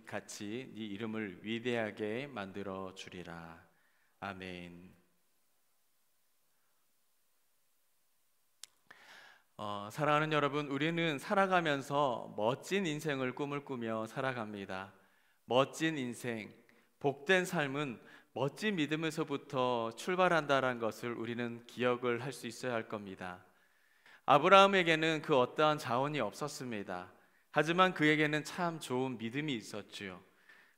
같이 네 이름을 위대하게 만들어 주리라. 아멘. 사랑하는 여러분, 우리는 살아가면서 멋진 인생을 꿈을 꾸며 살아갑니다. 멋진 인생, 복된 삶은 멋진 믿음에서부터 출발한다는 것을 우리는 기억을 할 수 있어야 할 겁니다. 아브라함에게는 그 어떠한 자원이 없었습니다. 하지만 그에게는 참 좋은 믿음이 있었지요.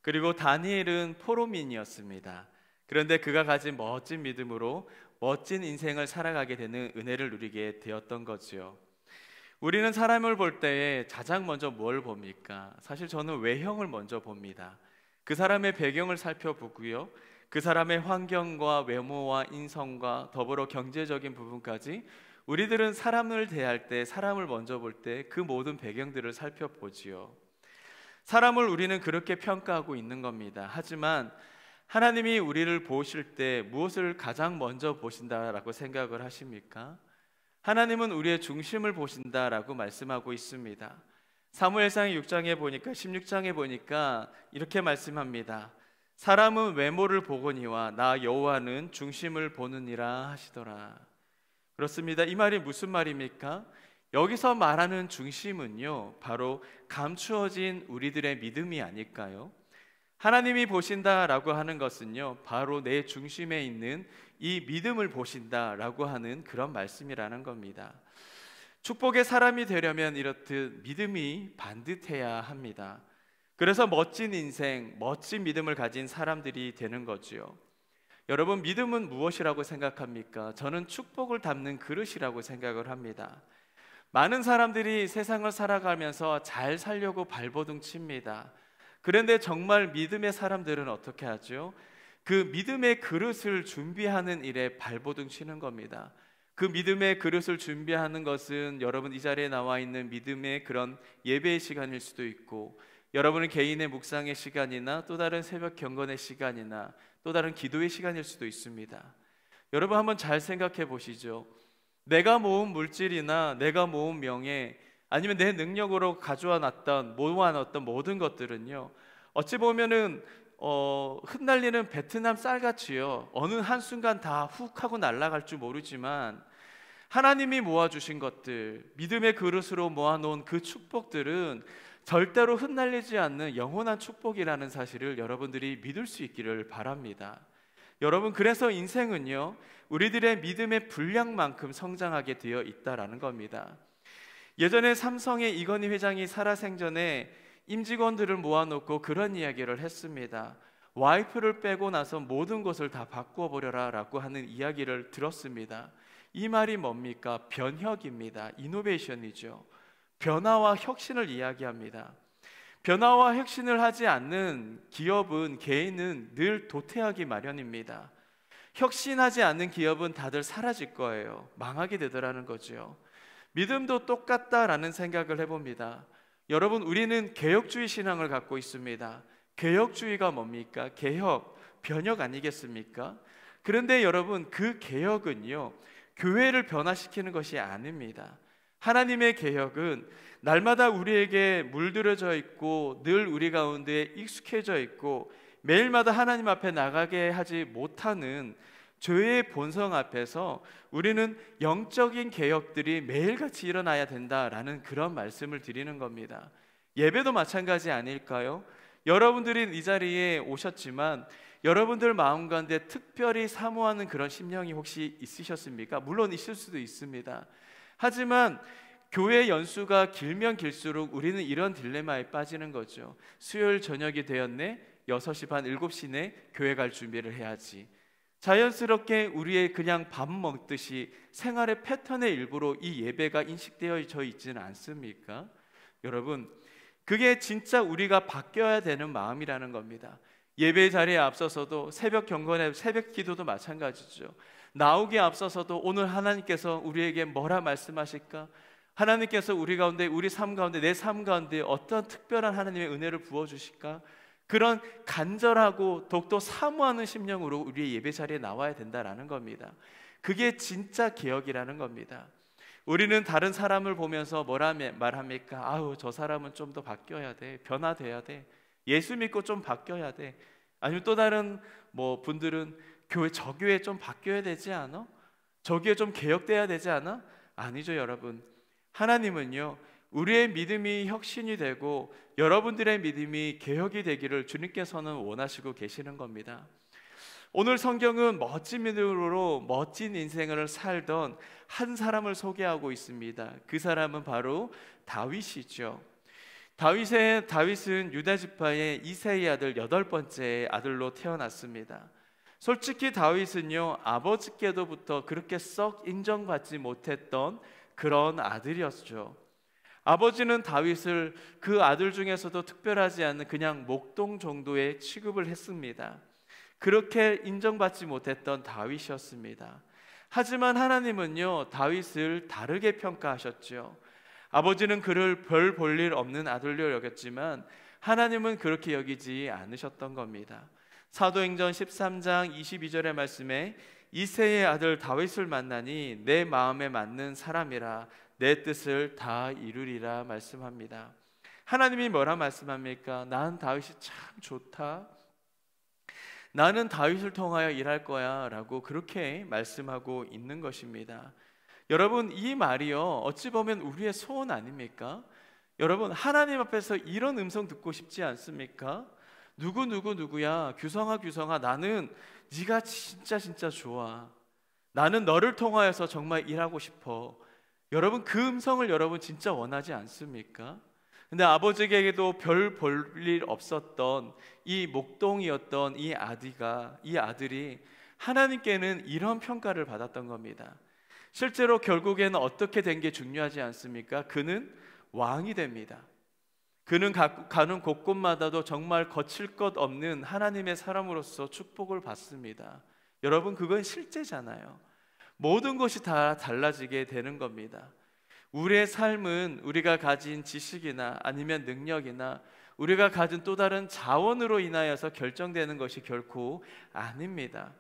그리고 다니엘은 포로민이었습니다. 그런데 그가 가진 멋진 믿음으로 멋진 인생을 살아가게 되는 은혜를 누리게 되었던 거지요. 우리는 사람을 볼 때에 가장 먼저 뭘 봅니까? 사실 저는 외형을 먼저 봅니다. 그 사람의 배경을 살펴보고요. 그 사람의 환경과 외모와 인성과 더불어 경제적인 부분까지 우리들은 사람을 대할 때, 사람을 먼저 볼 때 그 모든 배경들을 살펴보지요. 사람을 우리는 그렇게 평가하고 있는 겁니다. 하지만 하나님이 우리를 보실 때 무엇을 가장 먼저 보신다라고 생각을 하십니까? 하나님은 우리의 중심을 보신다라고 말씀하고 있습니다. 사무엘상 6장에 보니까 16장에 보니까 이렇게 말씀합니다. 사람은 외모를 보거니와 나 여호와는 중심을 보느니라 하시더라. 그렇습니다. 이 말이 무슨 말입니까? 여기서 말하는 중심은요, 바로 감추어진 우리들의 믿음이 아닐까요? 하나님이 보신다라고 하는 것은요, 바로 내 중심에 있는 이 믿음을 보신다라고 하는 그런 말씀이라는 겁니다. 축복의 사람이 되려면 이렇듯 믿음이 반듯해야 합니다. 그래서 멋진 인생, 멋진 믿음을 가진 사람들이 되는 거지요. 여러분, 믿음은 무엇이라고 생각합니까? 저는 축복을 담는 그릇이라고 생각을 합니다. 많은 사람들이 세상을 살아가면서 잘 살려고 발버둥 칩니다. 그런데 정말 믿음의 사람들은 어떻게 하죠? 그 믿음의 그릇을 준비하는 일에 발버둥 치는 겁니다. 그 믿음의 그릇을 준비하는 것은 여러분 이 자리에 나와 있는 믿음의 그런 예배의 시간일 수도 있고, 여러분의 개인의 묵상의 시간이나 또 다른 새벽 경건의 시간이나 또 다른 기도의 시간일 수도 있습니다. 여러분 한번 잘 생각해 보시죠. 내가 모은 물질이나 내가 모은 명예, 아니면 내 능력으로 모아놨던 모든 것들은요, 어찌 보면은 흩날리는 베트남 쌀같이요, 어느 한순간 다 훅 하고 날아갈 줄 모르지만 하나님이 모아주신 것들, 믿음의 그릇으로 모아놓은 그 축복들은 절대로 흩날리지 않는 영원한 축복이라는 사실을 여러분들이 믿을 수 있기를 바랍니다. 여러분, 그래서 인생은요, 우리들의 믿음의 분량만큼 성장하게 되어 있다라는 겁니다. 예전에 삼성의 이건희 회장이 살아생전에 임직원들을 모아놓고 그런 이야기를 했습니다. 와이프를 빼고 나서 모든 것을 다 바꾸어 버려라 라고 하는 이야기를 들었습니다. 이 말이 뭡니까? 변혁입니다. 이노베이션이죠. 변화와 혁신을 이야기합니다. 변화와 혁신을 하지 않는 기업은, 개인은 늘 도태하기 마련입니다. 혁신하지 않는 기업은 다들 사라질 거예요. 망하게 되더라는 거죠. 믿음도 똑같다라는 생각을 해봅니다. 여러분, 우리는 개혁주의 신앙을 갖고 있습니다. 개혁주의가 뭡니까? 개혁, 변혁 아니겠습니까? 그런데 여러분, 그 개혁은요, 교회를 변화시키는 것이 아닙니다. 하나님의 개혁은 날마다 우리에게 물들여져 있고 늘 우리 가운데 익숙해져 있고 매일마다 하나님 앞에 나가게 하지 못하는 죄의 본성 앞에서 우리는 영적인 개혁들이 매일같이 일어나야 된다라는 그런 말씀을 드리는 겁니다. 예배도 마찬가지 아닐까요? 여러분들이 이 자리에 오셨지만 여러분들 마음 가운데 특별히 사모하는 그런 심령이 혹시 있으셨습니까? 물론 있을 수도 있습니다. 하지만 교회 연수가 길면 길수록 우리는 이런 딜레마에 빠지는 거죠. 수요일 저녁이 되었네, 6시 반, 7시 내 교회 갈 준비를 해야지. 자연스럽게 우리의 그냥 밥 먹듯이 생활의 패턴의 일부로 이 예배가 인식되어져 있지는 않습니까? 여러분, 그게 진짜 우리가 바뀌어야 되는 마음이라는 겁니다. 예배 자리에 앞서서도 새벽 경건의 새벽 기도도 마찬가지죠. 나오기에 앞서서도 오늘 하나님께서 우리에게 뭐라 말씀하실까? 하나님께서 우리 가운데, 우리 삶 가운데, 내 삶 가운데 어떤 특별한 하나님의 은혜를 부어주실까? 그런 간절하고 더욱더 사모하는 심령으로 우리의 예배 자리에 나와야 된다라는 겁니다. 그게 진짜 개혁이라는 겁니다. 우리는 다른 사람을 보면서 뭐라 말합니까? 아우, 저 사람은 좀 더 바뀌어야 돼, 변화돼야 돼. 예수 믿고 좀 바뀌어야 돼. 아니면 또 다른 분들은 저 교회 좀 바뀌어야 되지 않아? 저 교회 좀 개혁돼야 되지 않아? 아니죠, 여러분. 하나님은요, 우리의 믿음이 혁신이 되고 여러분들의 믿음이 개혁이 되기를 주님께서는 원하시고 계시는 겁니다. 오늘 성경은 멋진 믿음으로 멋진 인생을 살던 한 사람을 소개하고 있습니다. 그 사람은 바로 다윗이죠. 다윗은 유다 지파의 이새의 아들 8번째 아들로 태어났습니다. 솔직히 다윗은요, 아버지께로부터 그렇게 썩 인정받지 못했던 그런 아들이었죠. 아버지는 다윗을 그 아들 중에서도 특별하지 않은 그냥 목동 정도의 취급을 했습니다. 그렇게 인정받지 못했던 다윗이었습니다. 하지만 하나님은요, 다윗을 다르게 평가하셨죠. 아버지는 그를 별 볼 일 없는 아들로 여겼지만 하나님은 그렇게 여기지 않으셨던 겁니다. 사도행전 13장 22절의 말씀에 이새의 아들 다윗을 만나니 내 마음에 맞는 사람이라 내 뜻을 다 이루리라 말씀합니다. 하나님이 뭐라 말씀합니까? 난 다윗이 참 좋다. 나는 다윗을 통하여 일할 거야 라고 그렇게 말씀하고 있는 것입니다. 여러분, 이 말이요, 어찌 보면 우리의 소원 아닙니까? 여러분, 하나님 앞에서 이런 음성 듣고 싶지 않습니까? 누구야, 규성아, 나는 네가 진짜 좋아. 나는 너를 통하여서 정말 일하고 싶어. 여러분, 그 음성을 여러분 진짜 원하지 않습니까? 근데 아버지에게도 별 볼 일 없었던 이 목동이었던 이 아들이 하나님께는 이런 평가를 받았던 겁니다. 실제로 결국에는 어떻게 된 게 중요하지 않습니까? 그는 왕이 됩니다. 그는 가는 곳곳마다도 정말 거칠 것 없는 하나님의 사람으로서 축복을 받습니다. 여러분, 그건 실제잖아요. 모든 것이 다 달라지게 되는 겁니다. 우리의 삶은 우리가 가진 지식이나 아니면 능력이나 우리가 가진 또 다른 자원으로 인하여서 결정되는 것이 결코 아닙니다.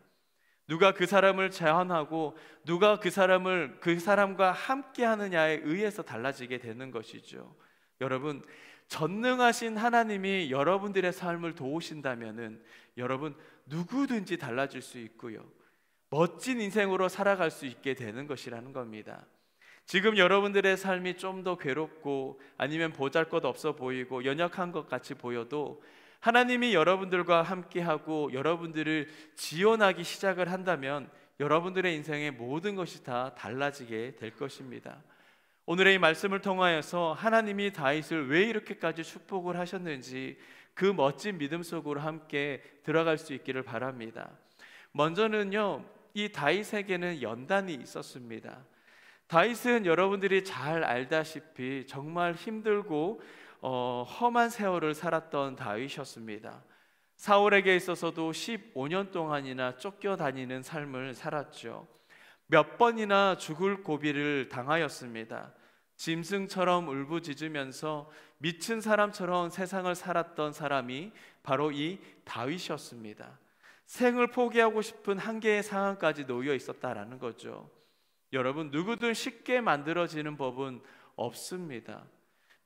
누가 그 사람을 제한하고 누가 그 사람과 함께 하느냐에 의해서 달라지게 되는 것이죠. 여러분, 전능하신 하나님이 여러분들의 삶을 도우신다면은 여러분 누구든지 달라질 수 있고요, 멋진 인생으로 살아갈 수 있게 되는 것이라는 겁니다. 지금 여러분들의 삶이 좀 더 괴롭고 아니면 보잘것없어 보이고 연약한 것 같이 보여도 하나님이 여러분들과 함께하고 여러분들을 지원하기 시작을 한다면 여러분들의 인생의 모든 것이 다 달라지게 될 것입니다. 오늘의 이 말씀을 통하여서 하나님이 다윗을 왜 이렇게까지 축복을 하셨는지 그 멋진 믿음 속으로 함께 들어갈 수 있기를 바랍니다. 먼저는요, 이 다윗에게는 연단이 있었습니다. 다윗은 여러분들이 잘 알다시피 정말 힘들고 험한 세월을 살았던 다윗이었습니다. 사울에게 있어서도 15년 동안이나 쫓겨다니는 삶을 살았죠. 몇 번이나 죽을 고비를 당하였습니다. 짐승처럼 울부짖으면서 미친 사람처럼 세상을 살았던 사람이 바로 이 다윗이었습니다. 생을 포기하고 싶은 한계의 상황까지 놓여 있었다라는 거죠. 여러분, 누구든 쉽게 만들어지는 법은 없습니다.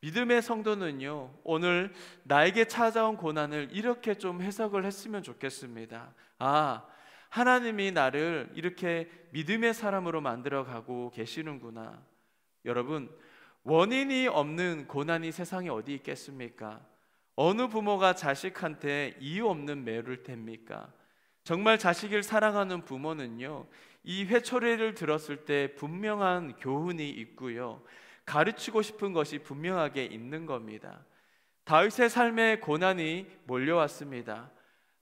믿음의 성도는요, 오늘 나에게 찾아온 고난을 이렇게 좀 해석을 했으면 좋겠습니다. 하나님이 나를 이렇게 믿음의 사람으로 만들어가고 계시는구나. 여러분, 원인이 없는 고난이 세상에 어디 있겠습니까? 어느 부모가 자식한테 이유 없는 매를 댑니까? 정말 자식을 사랑하는 부모는요, 이 회초리를 들었을 때 분명한 교훈이 있고요, 가르치고 싶은 것이 분명하게 있는 겁니다. 다윗의 삶에 고난이 몰려왔습니다.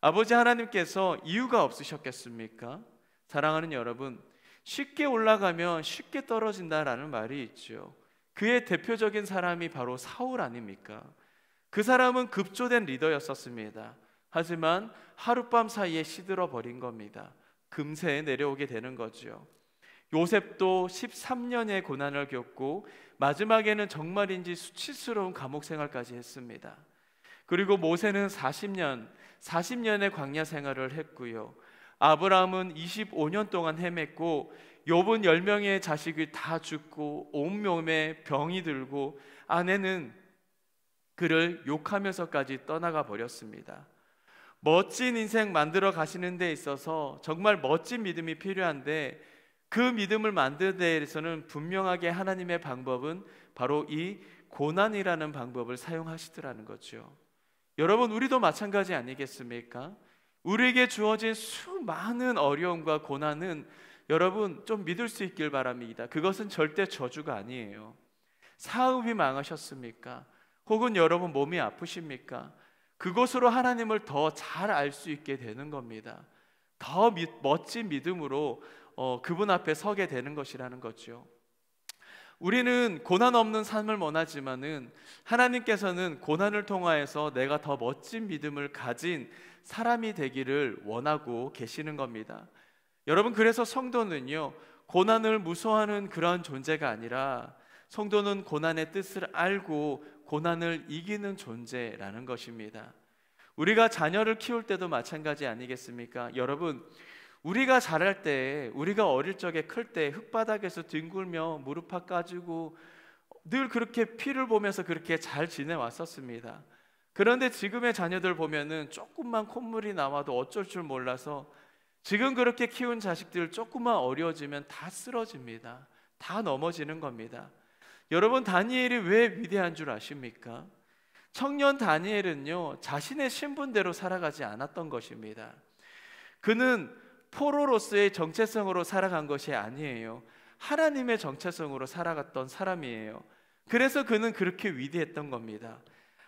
아버지 하나님께서 이유가 없으셨겠습니까? 사랑하는 여러분, 쉽게 올라가면 쉽게 떨어진다라는 말이 있죠. 그의 대표적인 사람이 바로 사울 아닙니까? 그 사람은 급조된 리더였었습니다. 하지만 하룻밤 사이에 시들어 버린 겁니다. 금세 내려오게 되는 거죠. 요셉도 13년의 고난을 겪고 마지막에는 정말인지 수치스러운 감옥 생활까지 했습니다. 그리고 모세는 40년의 광야 생활을 했고요. 아브라함은 25년 동안 헤맸고, 욥은 10명의 자식이 다 죽고 온몸에 병이 들고, 아내는 그를 욕하면서까지 떠나가 버렸습니다. 멋진 인생 만들어 가시는 데 있어서 정말 멋진 믿음이 필요한데, 그 믿음을 만드는 데 대해서는 분명하게 하나님의 방법은 바로 이 고난이라는 방법을 사용하시더라는 거죠. 여러분, 우리도 마찬가지 아니겠습니까? 우리에게 주어진 수많은 어려움과 고난은 여러분 좀 믿을 수 있길 바랍니다. 그것은 절대 저주가 아니에요. 사업이 망하셨습니까? 혹은 여러분 몸이 아프십니까? 그것으로 하나님을 더 잘 알 수 있게 되는 겁니다. 더 멋진 믿음으로 그분 앞에 서게 되는 것이라는 거죠. 우리는 고난 없는 삶을 원하지만은 하나님께서는 고난을 통하여서 내가 더 멋진 믿음을 가진 사람이 되기를 원하고 계시는 겁니다. 여러분, 그래서 성도는요, 고난을 무서워하는 그런 존재가 아니라 성도는 고난의 뜻을 알고 고난을 이기는 존재라는 것입니다. 우리가 자녀를 키울 때도 마찬가지 아니겠습니까? 여러분, 우리가 자랄 때, 우리가 어릴 적에 클 때 흙바닥에서 뒹굴며 무릎팍 까지고 늘 그렇게 피를 보면서 그렇게 잘 지내왔었습니다. 그런데 지금의 자녀들 보면은 조금만 콧물이 나와도 어쩔 줄 몰라서 지금 그렇게 키운 자식들 조금만 어려워지면 다 쓰러집니다. 다 넘어지는 겁니다. 여러분, 다니엘이 왜 위대한 줄 아십니까? 청년 다니엘은요, 자신의 신분대로 살아가지 않았던 것입니다. 그는 포로로서의 정체성으로 살아간 것이 아니에요. 하나님의 정체성으로 살아갔던 사람이에요. 그래서 그는 그렇게 위대했던 겁니다.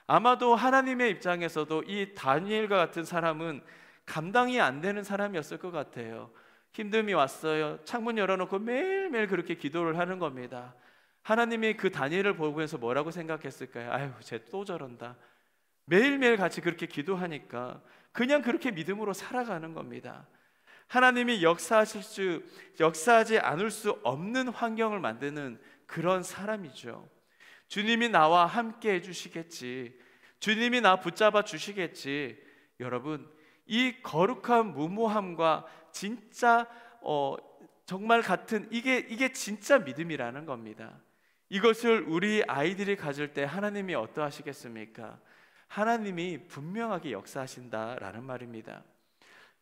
아마도 하나님의 입장에서도 이 다니엘과 같은 사람은 감당이 안 되는 사람이었을 것 같아요. 힘듦이 왔어요. 창문 열어놓고 매일매일 그렇게 기도를 하는 겁니다. 하나님이 그 다니엘을 보면서 뭐라고 생각했을까요? 아유, 쟤 또 저런다. 매일매일 같이 그렇게 기도하니까 그냥 그렇게 믿음으로 살아가는 겁니다. 하나님이 역사하지 않을 수 없는 환경을 만드는 그런 사람이죠. 주님이 나와 함께 해주시겠지, 주님이 나 붙잡아 주시겠지. 여러분, 이 거룩한 무모함과 진짜 정말 같은 이게 진짜 믿음이라는 겁니다. 이것을 우리 아이들이 가질 때 하나님이 어떠하시겠습니까? 하나님이 분명하게 역사하신다라는 말입니다.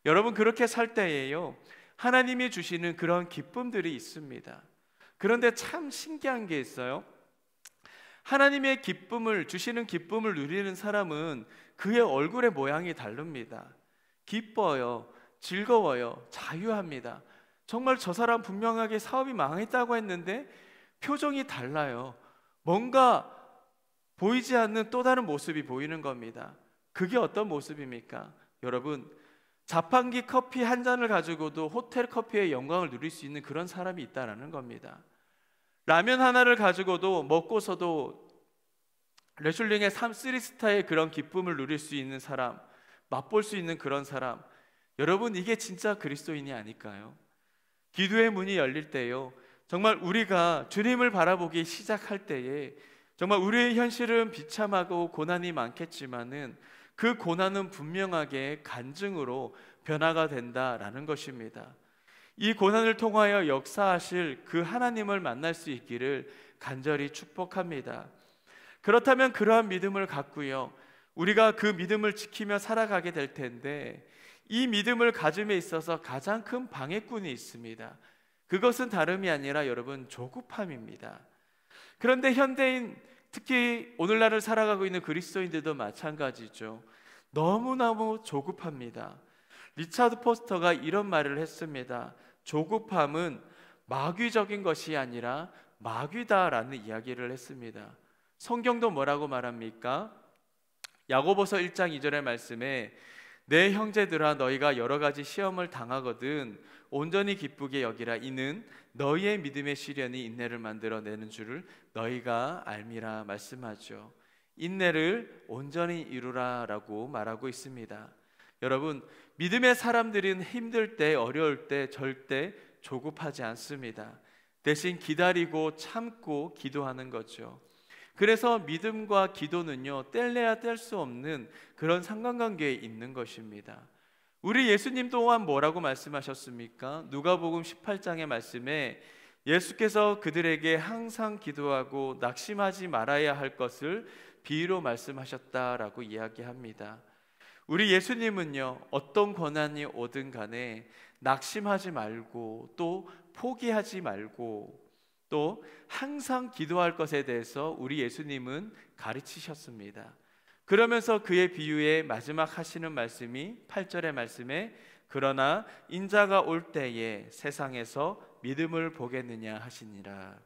여러분, 그렇게 살 때에요, 하나님이 주시는 그런 기쁨들이 있습니다. 그런데 참 신기한 게 있어요. 하나님의 기쁨을 주시는 기쁨을 누리는 사람은 그의 얼굴의 모양이 다릅니다. 기뻐요, 즐거워요, 자유합니다. 정말 저 사람 분명하게 사업이 망했다고 했는데 표정이 달라요. 뭔가 보이지 않는 또 다른 모습이 보이는 겁니다. 그게 어떤 모습입니까? 여러분, 자판기 커피 한 잔을 가지고도 호텔 커피의 영광을 누릴 수 있는 그런 사람이 있다는 겁니다. 라면 하나를 가지고도 먹고서도 레슐링의 3스타의 그런 기쁨을 누릴 수 있는 사람, 맛볼 수 있는 그런 사람, 여러분, 이게 진짜 그리스도인이 아닐까요? 기도의 문이 열릴 때요, 정말 우리가 주님을 바라보기 시작할 때에 정말 우리의 현실은 비참하고 고난이 많겠지만은 그 고난은 분명하게 간증으로 변화가 된다라는 것입니다. 이 고난을 통하여 역사하실 그 하나님을 만날 수 있기를 간절히 축복합니다. 그렇다면 그러한 믿음을 갖고요, 우리가 그 믿음을 지키며 살아가게 될 텐데, 이 믿음을 가짐에 있어서 가장 큰 방해꾼이 있습니다. 그것은 다름이 아니라 여러분, 조급함입니다. 그런데 현대인, 특히 오늘날을 살아가고 있는 그리스도인들도 마찬가지죠. 너무너무 조급합니다. 리차드 포스터가 이런 말을 했습니다. 조급함은 마귀적인 것이 아니라 마귀다라는 이야기를 했습니다. 성경도 뭐라고 말합니까? 야고보서 1장 2절의 말씀에 내 형제들아, 너희가 여러 가지 시험을 당하거든 온전히 기쁘게 여기라. 이는 너희의 믿음의 시련이 인내를 만들어내는 줄을 너희가 알미라 말씀하죠. 인내를 온전히 이루라 라고 말하고 있습니다. 여러분, 믿음의 사람들은 힘들 때, 어려울 때 절대 조급하지 않습니다. 대신 기다리고 참고 기도하는 거죠. 그래서 믿음과 기도는요, 뗄래야 뗄 수 없는 그런 상관관계에 있는 것입니다. 우리 예수님 또한 뭐라고 말씀하셨습니까? 누가복음 18장의 말씀에 예수께서 그들에게 항상 기도하고 낙심하지 말아야 할 것을 비유로 말씀하셨다라고 이야기합니다. 우리 예수님은요, 어떤 고난이 오든 간에 낙심하지 말고 또 포기하지 말고 또 항상 기도할 것에 대해서 우리 예수님은 가르치셨습니다. 그러면서 그의 비유의 마지막 하시는 말씀이 8절의 말씀에 그러나 인자가 올 때에 세상에서 믿음을 보겠느냐 하시니라.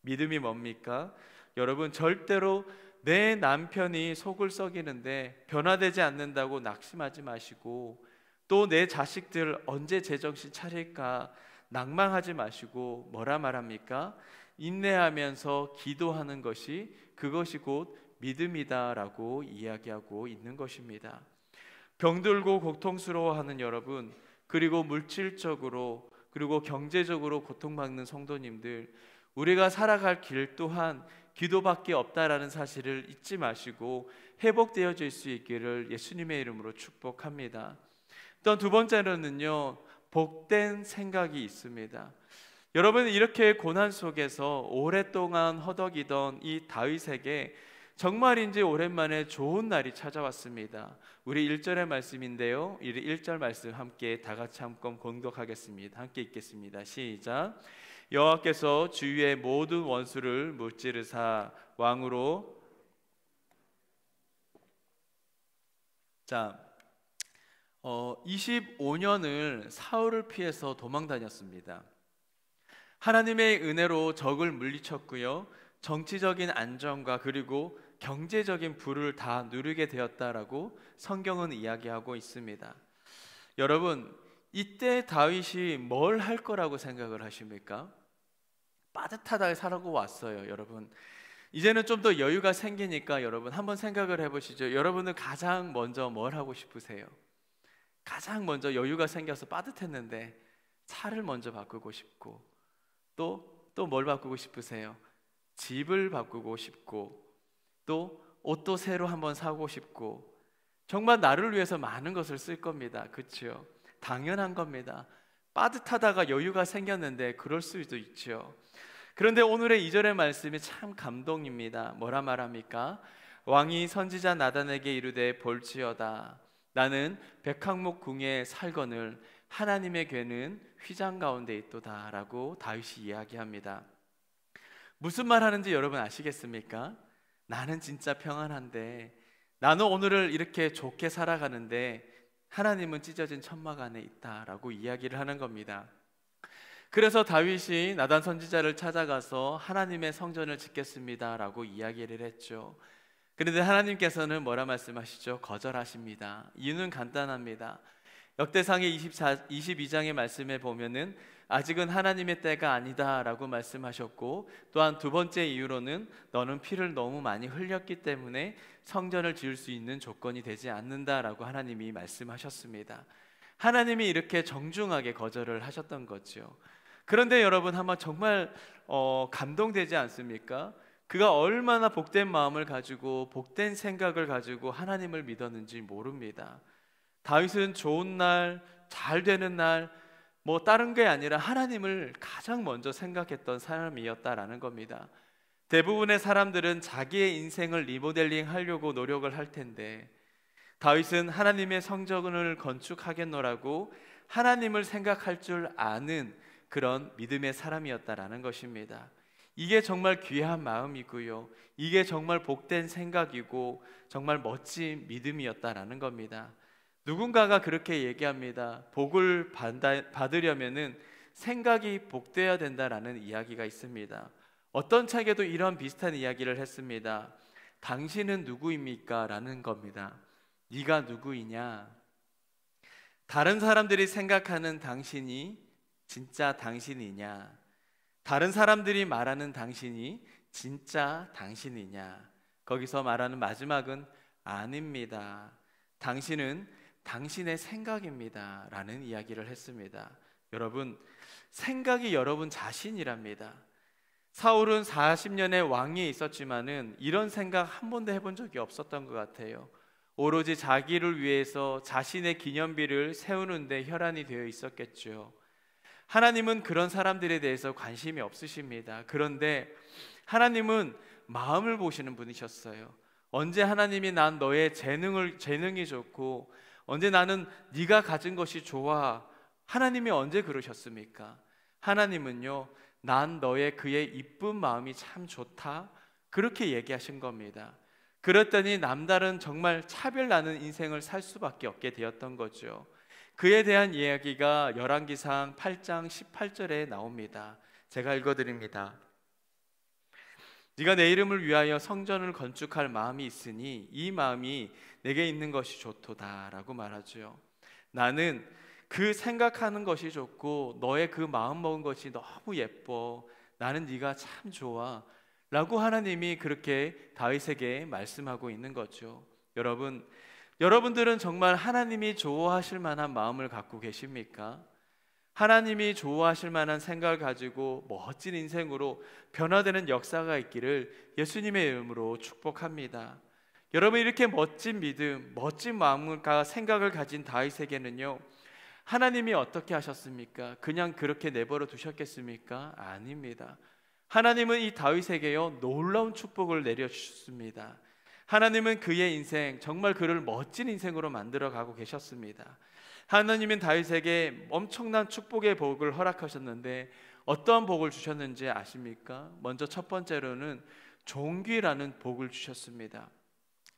믿음이 뭡니까? 여러분, 절대로 내 남편이 속을 썩이는데 변화되지 않는다고 낙심하지 마시고 또 내 자식들 언제 제정신 차릴까 낭망하지 마시고 뭐라 말합니까? 인내하면서 기도하는 것이 그것이 곧 믿음이다라고 이야기하고 있는 것입니다. 병들고 고통스러워하는 여러분, 그리고 물질적으로 그리고 경제적으로 고통받는 성도님들, 우리가 살아갈 길 또한 기도밖에 없다라는 사실을 잊지 마시고 회복되어질 수 있기를 예수님의 이름으로 축복합니다. 또 두 번째로는요, 복된 생각이 있습니다. 여러분, 이렇게 고난 속에서 오랫동안 허덕이던 이 다윗에게 정말인지 오랜만에 좋은 날이 찾아왔습니다. 우리 1절의 말씀인데요, 1절 말씀 함께 다 같이 한번 공독하겠습니다. 함께 읽겠습니다. 시작. 여호와께서 주위의 모든 원수를 무찌르사 왕으로 25년을 사울을 피해서 도망 다녔습니다. 하나님의 은혜로 적을 물리쳤고요, 정치적인 안정과 그리고 경제적인 부를 다 누리게 되었다라고 성경은 이야기하고 있습니다. 여러분, 이때 다윗이 뭘 할 거라고 생각을 하십니까? 빠듯하게 살고 왔어요. 여러분, 이제는 좀 더 여유가 생기니까 여러분 한번 생각을 해보시죠. 여러분은 가장 먼저 뭘 하고 싶으세요? 가장 먼저 여유가 생겨서 빠듯했는데 차를 먼저 바꾸고 싶고 또 뭘 바꾸고 싶으세요? 집을 바꾸고 싶고 또 옷도 새로 한번 사고 싶고 정말 나를 위해서 많은 것을 쓸 겁니다. 그렇죠? 당연한 겁니다. 빠듯하다가 여유가 생겼는데 그럴 수도 있죠. 그런데 오늘의 2절의 말씀이 참 감동입니다. 뭐라 말합니까? 왕이 선지자 나단에게 이르되 볼지어다 나는 백항목 궁에 살거늘 하나님의 궤는 휘장 가운데 있도다 라고 다윗이 이야기합니다. 무슨 말 하는지 여러분 아시겠습니까? 나는 진짜 평안한데, 나는 오늘을 이렇게 좋게 살아가는데 하나님은 찢어진 천막 안에 있다라고 이야기를 하는 겁니다. 그래서 다윗이 나단 선지자를 찾아가서 하나님의 성전을 짓겠습니다 라고 이야기를 했죠. 그런데 하나님께서는 뭐라 말씀하시죠? 거절하십니다. 이유는 간단합니다. 역대상의 22장의 말씀에 보면은 아직은 하나님의 때가 아니다 라고 말씀하셨고, 또한 두 번째 이유로는 너는 피를 너무 많이 흘렸기 때문에 성전을 지을 수 있는 조건이 되지 않는다 라고 하나님이 말씀하셨습니다. 하나님이 이렇게 정중하게 거절을 하셨던 거죠. 그런데 여러분 한번 정말 감동되지 않습니까? 그가 얼마나 복된 마음을 가지고 복된 생각을 가지고 하나님을 믿었는지 모릅니다. 다윗은 좋은 날, 잘 되는 날, 뭐 다른 게 아니라 하나님을 가장 먼저 생각했던 사람이었다라는 겁니다. 대부분의 사람들은 자기의 인생을 리모델링 하려고 노력을 할 텐데 다윗은 하나님의 성전을 건축하겠노라고 하나님을 생각할 줄 아는 그런 믿음의 사람이었다라는 것입니다. 이게 정말 귀한 마음이고요, 이게 정말 복된 생각이고 정말 멋진 믿음이었다라는 겁니다. 누군가가 그렇게 얘기합니다. 복을 받으려면은 생각이 복되어야 된다라는 이야기가 있습니다. 어떤 책에도 이런 비슷한 이야기를 했습니다. 당신은 누구입니까? 라는 겁니다. 네가 누구이냐? 다른 사람들이 생각하는 당신이 진짜 당신이냐? 다른 사람들이 말하는 당신이 진짜 당신이냐? 거기서 말하는 마지막은 아닙니다. 당신은 당신의 생각입니다 라는 이야기를 했습니다. 여러분, 생각이 여러분 자신이랍니다. 사울은 40년의 왕위에 있었지만은 이런 생각 한 번도 해본 적이 없었던 것 같아요. 오로지 자기를 위해서 자신의 기념비를 세우는 데 혈안이 되어 있었겠죠. 하나님은 그런 사람들에 대해서 관심이 없으십니다. 그런데 하나님은 마음을 보시는 분이셨어요. 언제 하나님이 난 너의 재능이 좋고 언제 나는 네가 가진 것이 좋아. 하나님이 언제 그러셨습니까? 하나님은요, 난 너의 그의 이쁜 마음이 참 좋다, 그렇게 얘기하신 겁니다. 그랬더니 남다른 정말 차별나는 인생을 살 수밖에 없게 되었던 거죠. 그에 대한 이야기가 열왕기상 8장 18절에 나옵니다. 제가 읽어드립니다. 네가 내 이름을 위하여 성전을 건축할 마음이 있으니 이 마음이 내게 있는 것이 좋도다 라고 말하죠. 나는 그 생각하는 것이 좋고 너의 그 마음 먹은 것이 너무 예뻐. 나는 네가 참 좋아 라고 하나님이 그렇게 다윗에게 말씀하고 있는 거죠. 여러분들은 정말 하나님이 좋아하실 만한 마음을 갖고 계십니까? 하나님이 좋아하실 만한 생각을 가지고 멋진 인생으로 변화되는 역사가 있기를 예수님의 이름으로 축복합니다. 여러분, 이렇게 멋진 믿음, 멋진 마음과 생각을 가진 다윗에게는요, 하나님이 어떻게 하셨습니까? 그냥 그렇게 내버려 두셨겠습니까? 아닙니다. 하나님은 이 다윗에게요, 놀라운 축복을 내려주셨습니다. 하나님은 그의 인생, 정말 그를 멋진 인생으로 만들어 가고 계셨습니다. 하나님은 다윗에게 엄청난 축복의 복을 허락하셨는데 어떠한 복을 주셨는지 아십니까? 먼저 첫 번째로는 존귀라는 복을 주셨습니다.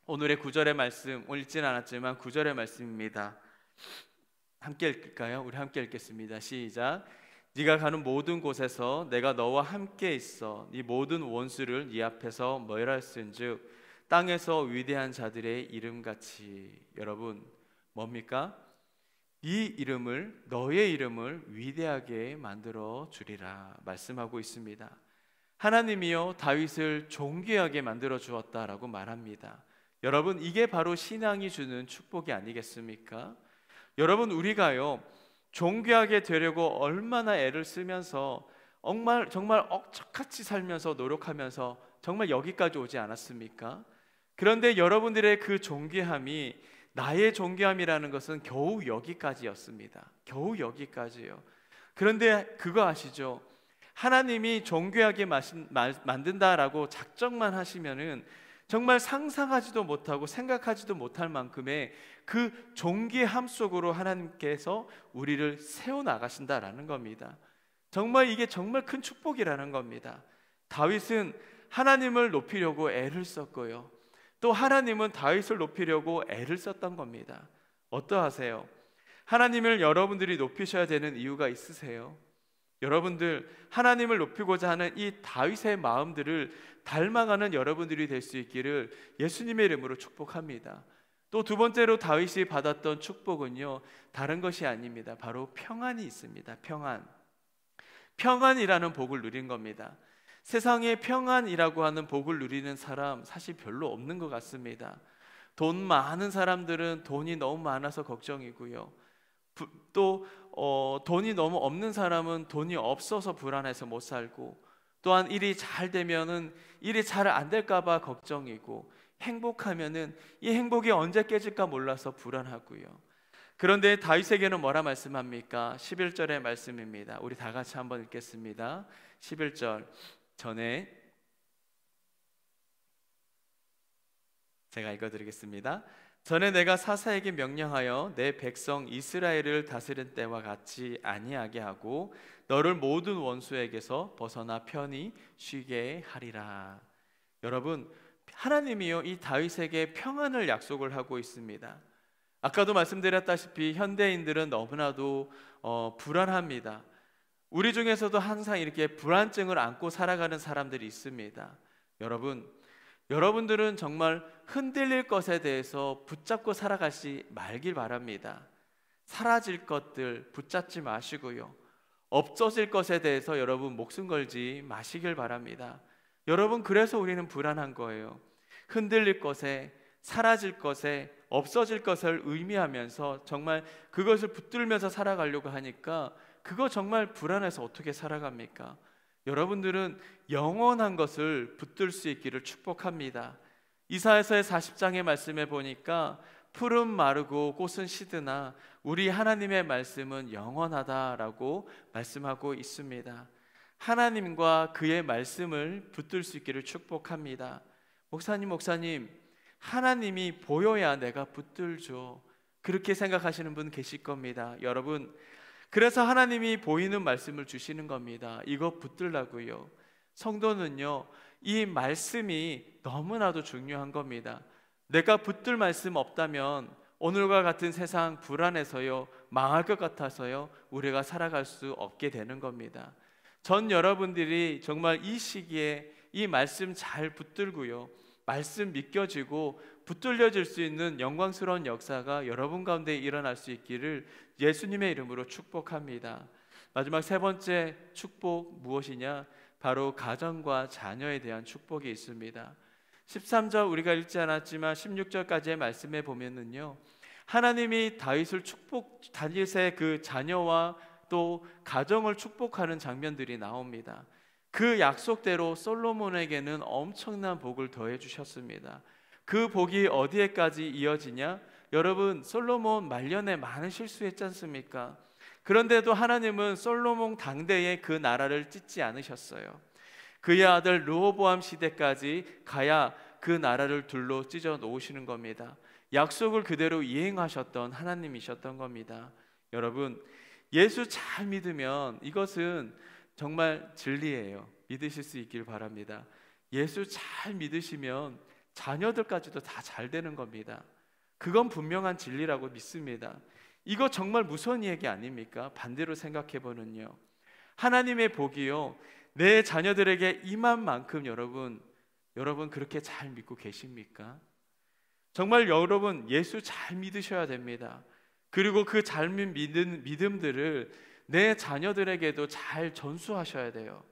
오늘의 9절의 말씀, 오늘 읽지는 않았지만 9절의 말씀입니다. 함께 읽을까요? 우리 함께 읽겠습니다. 시작. 네가 가는 모든 곳에서 내가 너와 함께 있어 네 모든 원수를 네 앞에서 멸하였은즉 땅에서 위대한 자들의 이름같이. 여러분, 뭡니까? 이 이름을, 너의 이름을 위대하게 만들어 주리라 말씀하고 있습니다. 하나님이요, 다윗을 존귀하게 만들어 주었다라고 말합니다. 여러분, 이게 바로 신앙이 주는 축복이 아니겠습니까? 여러분, 우리가요, 존귀하게 되려고 얼마나 애를 쓰면서 정말 억척같이 살면서 노력하면서 정말 여기까지 오지 않았습니까? 그런데 여러분들의 그 존귀함이, 나의 존귀함이라는 것은 겨우 여기까지였습니다. 겨우 여기까지요. 그런데 그거 아시죠? 하나님이 존귀하게 만든다라고 작정만 하시면은 정말 상상하지도 못하고 생각하지도 못할 만큼의 그 존귀함 속으로 하나님께서 우리를 세워나가신다라는 겁니다. 정말 이게 정말 큰 축복이라는 겁니다. 다윗은 하나님을 높이려고 애를 썼고요, 또 하나님은 다윗을 높이려고 애를 썼던 겁니다. 어떠하세요? 하나님을 여러분들이 높이셔야 되는 이유가 있으세요? 여러분들, 하나님을 높이고자 하는 이 다윗의 마음들을 닮아가는 여러분들이 될 수 있기를 예수님의 이름으로 축복합니다. 또 두 번째로 다윗이 받았던 축복은요, 다른 것이 아닙니다. 바로 평안이 있습니다. 평안이라는 복을 누린 겁니다. 세상에 평안이라고 하는 복을 누리는 사람 사실 별로 없는 것 같습니다. 돈 많은 사람들은 돈이 너무 많아서 걱정이고요, 또 돈이 너무 없는 사람은 돈이 없어서 불안해서 못 살고, 또한 일이 잘 되면은 일이 잘 안 될까 봐 걱정이고, 행복하면은 이 행복이 언제 깨질까 몰라서 불안하고요. 그런데 다윗에게는 뭐라 말씀합니까? 11절의 말씀입니다. 우리 다 같이 한번 읽겠습니다. 11절. 전에 제가 읽어드리겠습니다. 전에 내가 사사에게 명령하여 내 백성 이스라엘을 다스린 때와 같이 아니하게 하고 너를 모든 원수에게서 벗어나 편히 쉬게 하리라. 여러분, 하나님이요, 이 다윗에게 평안을 약속을 하고 있습니다. 아까도 말씀드렸다시피 현대인들은 너무나도 불안합니다. 우리 중에서도 항상 이렇게 불안증을 안고 살아가는 사람들이 있습니다. 여러분들은 정말 흔들릴 것에 대해서 붙잡고 살아가지 말길 바랍니다. 사라질 것들 붙잡지 마시고요, 없어질 것에 대해서 여러분 목숨 걸지 마시길 바랍니다. 여러분, 그래서 우리는 불안한 거예요. 흔들릴 것에, 사라질 것에, 없어질 것을 의미하면서 정말 그것을 붙들면서 살아가려고 하니까 그거 정말 불안해서 어떻게 살아갑니까? 여러분들은 영원한 것을 붙들 수 있기를 축복합니다. 이사야서의 40장의 말씀에 보니까 푸른 마르고 꽃은 시드나 우리 하나님의 말씀은 영원하다라고 말씀하고 있습니다. 하나님과 그의 말씀을 붙들 수 있기를 축복합니다. 목사님, 하나님이 보여야 내가 붙들죠. 그렇게 생각하시는 분 계실 겁니다. 여러분, 그래서 하나님이 보이는 말씀을 주시는 겁니다. 이거 붙들라고요. 성도는요, 이 말씀이 너무나도 중요한 겁니다. 내가 붙들 말씀 없다면 오늘과 같은 세상 불안해서요, 망할 것 같아서요, 우리가 살아갈 수 없게 되는 겁니다. 전 여러분들이 정말 이 시기에 이 말씀 잘 붙들고요, 말씀 믿겨지고 붙들려질 수 있는 영광스러운 역사가 여러분 가운데 일어날 수 있기를 예수님의 이름으로 축복합니다. 마지막 세 번째 축복 무엇이냐? 바로 가정과 자녀에 대한 축복이 있습니다. 13절 우리가 읽지 않았지만 16절까지의 말씀에 보면은요, 하나님이 다윗의 그 자녀와 또 가정을 축복하는 장면들이 나옵니다. 그 약속대로 솔로몬에게는 엄청난 복을 더해 주셨습니다. 그 복이 어디에까지 이어지냐? 여러분, 솔로몬 말년에 많은 실수했지 않습니까? 그런데도 하나님은 솔로몬 당대에 그 나라를 찢지 않으셨어요. 그의 아들 르호보암 시대까지 가야 그 나라를 둘로 찢어 놓으시는 겁니다. 약속을 그대로 이행하셨던 하나님이셨던 겁니다. 여러분, 예수 잘 믿으면 이것은 정말 진리예요. 믿으실 수 있길 바랍니다. 예수 잘 믿으시면 자녀들까지도 다 잘 되는 겁니다. 그건 분명한 진리라고 믿습니다. 이거 정말 무서운 얘기 아닙니까? 반대로 생각해보면요, 하나님의 복이요, 내 자녀들에게 임한 만큼 여러분 그렇게 잘 믿고 계십니까? 정말 여러분 예수 잘 믿으셔야 됩니다. 그리고 그 잘 믿은 믿음들을 내 자녀들에게도 잘 전수하셔야 돼요.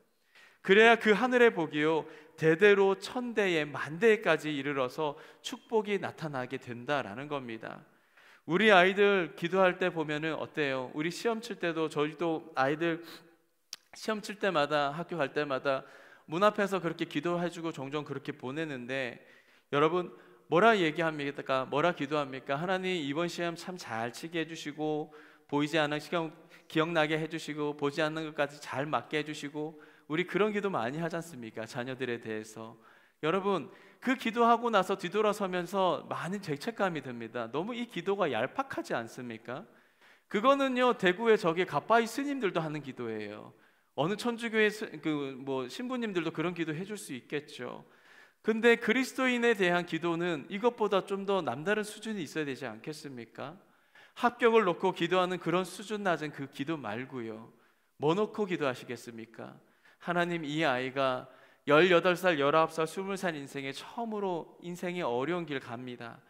그래야 그 하늘의 복이요, 대대로 천대에 만대까지 이르러서 축복이 나타나게 된다라는 겁니다. 우리 아이들 기도할 때 보면은 어때요? 우리 시험 칠 때도, 저희도 아이들 시험 칠 때마다, 학교 갈 때마다 문 앞에서 그렇게 기도해주고 종종 그렇게 보내는데, 여러분 뭐라 얘기합니까? 뭐라 기도합니까? 하나님 이번 시험 참 잘 치게 해주시고, 보이지 않는 시험 기억나게 해주시고, 보지 않는 것까지 잘 맞게 해주시고, 우리 그런 기도 많이 하지 않습니까? 자녀들에 대해서. 여러분, 그 기도하고 나서 뒤돌아서면서 많은 죄책감이 듭니다. 너무 이 기도가 얄팍하지 않습니까? 그거는요, 대구의 저기 갓바위 스님들도 하는 기도예요. 어느 천주교의 신부님들도 그런 기도 해줄 수 있겠죠. 근데 그리스도인에 대한 기도는 이것보다 좀 더 남다른 수준이 있어야 되지 않겠습니까? 합격을 놓고 기도하는 그런 수준 낮은 그 기도 말고요, 뭐 놓고 기도하시겠습니까? 하나님, 이 아이가 18살, 19살, 20살 인생에 처음으로 인생의 어려운 길 갑니다.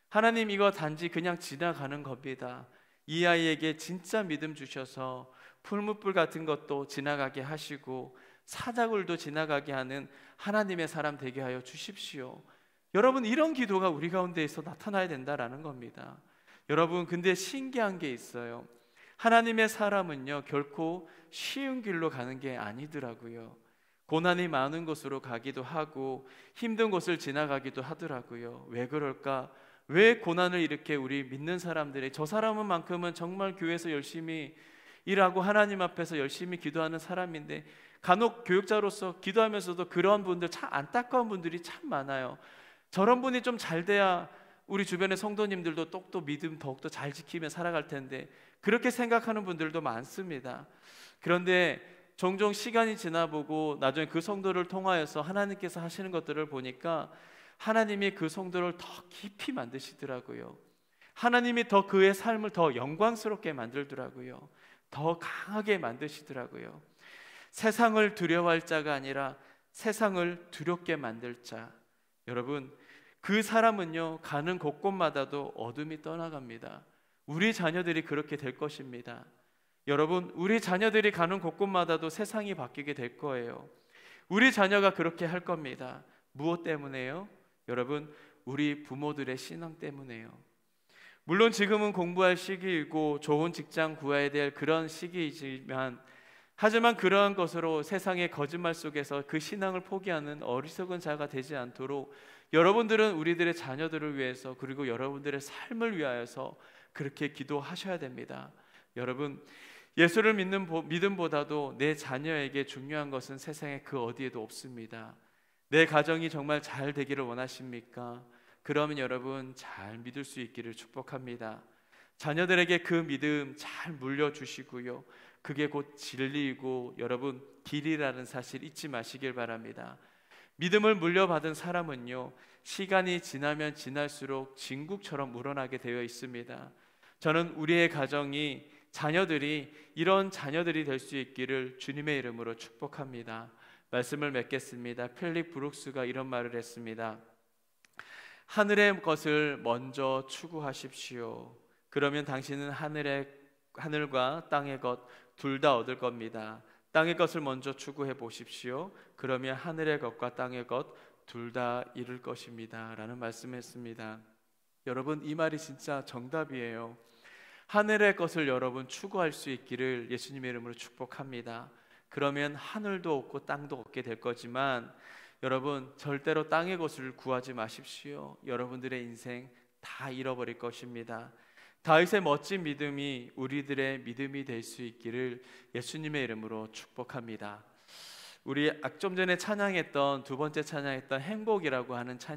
하나님, 이거 단지 그냥 지나가는 겁니다. 이 아이에게 진짜 믿음 주셔서 풀무불 같은 것도 지나가게 하시고 사자굴도 지나가게 하는 하나님의 사람 되게 하여 주십시오. 여러분, 이런 기도가 우리 가운데에서 나타나야 된다라는 겁니다. 여러분, 근데 신기한 게 있어요. 하나님의 사람은요, 결코 쉬운 길로 가는 게 아니더라고요. 고난이 많은 곳으로 가기도 하고 힘든 곳을 지나가기도 하더라고요. 왜 그럴까? 왜 고난을 이렇게 우리 믿는 사람들이, 저 사람은만큼은 정말 교회에서 열심히 일하고 하나님 앞에서 열심히 기도하는 사람인데, 간혹 교육자로서 기도하면서도 그런 분들, 참 안타까운 분들이 참 많아요. 저런 분이 좀 잘 돼야 우리 주변의 성도님들도 또 믿음 더욱더 잘 지키며 살아갈 텐데, 그렇게 생각하는 분들도 많습니다. 그런데 종종 시간이 지나보고 나중에 그 성도를 통하여서 하나님께서 하시는 것들을 보니까 하나님이 그 성도를 더 깊이 만드시더라고요. 하나님이 더 그의 삶을 더 영광스럽게 만들더라고요. 더 강하게 만드시더라고요. 세상을 두려워할 자가 아니라 세상을 두렵게 만들 자. 여러분, 그 사람은요, 가는 곳곳마다도 어둠이 떠나갑니다. 우리 자녀들이 그렇게 될 것입니다. 여러분, 우리 자녀들이 가는 곳곳마다도 세상이 바뀌게 될 거예요. 우리 자녀가 그렇게 할 겁니다. 무엇 때문에요? 여러분, 우리 부모들의 신앙 때문에요. 물론 지금은 공부할 시기이고 좋은 직장 구해야 될 그런 시기이지만, 하지만 그러한 것으로 세상의 거짓말 속에서 그 신앙을 포기하는 어리석은 자가 되지 않도록 여러분들은 우리들의 자녀들을 위해서, 그리고 여러분들의 삶을 위하여서 그렇게 기도하셔야 됩니다. 여러분, 예수를 믿는 믿음보다도 내 자녀에게 중요한 것은 세상에 그 어디에도 없습니다. 내 가정이 정말 잘 되기를 원하십니까? 그러면 여러분 잘 믿을 수 있기를 축복합니다. 자녀들에게 그 믿음 잘 물려주시고요. 그게 곧 진리이고 여러분 길이라는 사실 잊지 마시길 바랍니다. 믿음을 물려받은 사람은요, 시간이 지나면 지날수록 진국처럼 우러나게 되어 있습니다. 저는 우리의 가정이, 자녀들이 이런 자녀들이 될 수 있기를 주님의 이름으로 축복합니다. 말씀을 맺겠습니다. 필립 브룩스가 이런 말을 했습니다. 하늘의 것을 먼저 추구하십시오. 그러면 당신은 하늘과 땅의 것 둘 다 얻을 겁니다. 땅의 것을 먼저 추구해 보십시오. 그러면 하늘의 것과 땅의 것 둘 다 이룰 것입니다. 라는 말씀했습니다. 여러분, 이 말이 진짜 정답이에요. 하늘의 것을 여러분 추구할 수 있기를 예수님의 이름으로 축복합니다. 그러면 하늘도 얻고 땅도 얻게 될 거지만 여러분 절대로 땅의 것을 구하지 마십시오. 여러분들의 인생 다 잃어버릴 것입니다. 다윗의 멋진 믿음이 우리들의 믿음이 될 수 있기를 예수님의 이름으로 축복합니다. 우리 좀 전에 찬양했던 두 번째 찬양했던 행복이라고 하는 찬양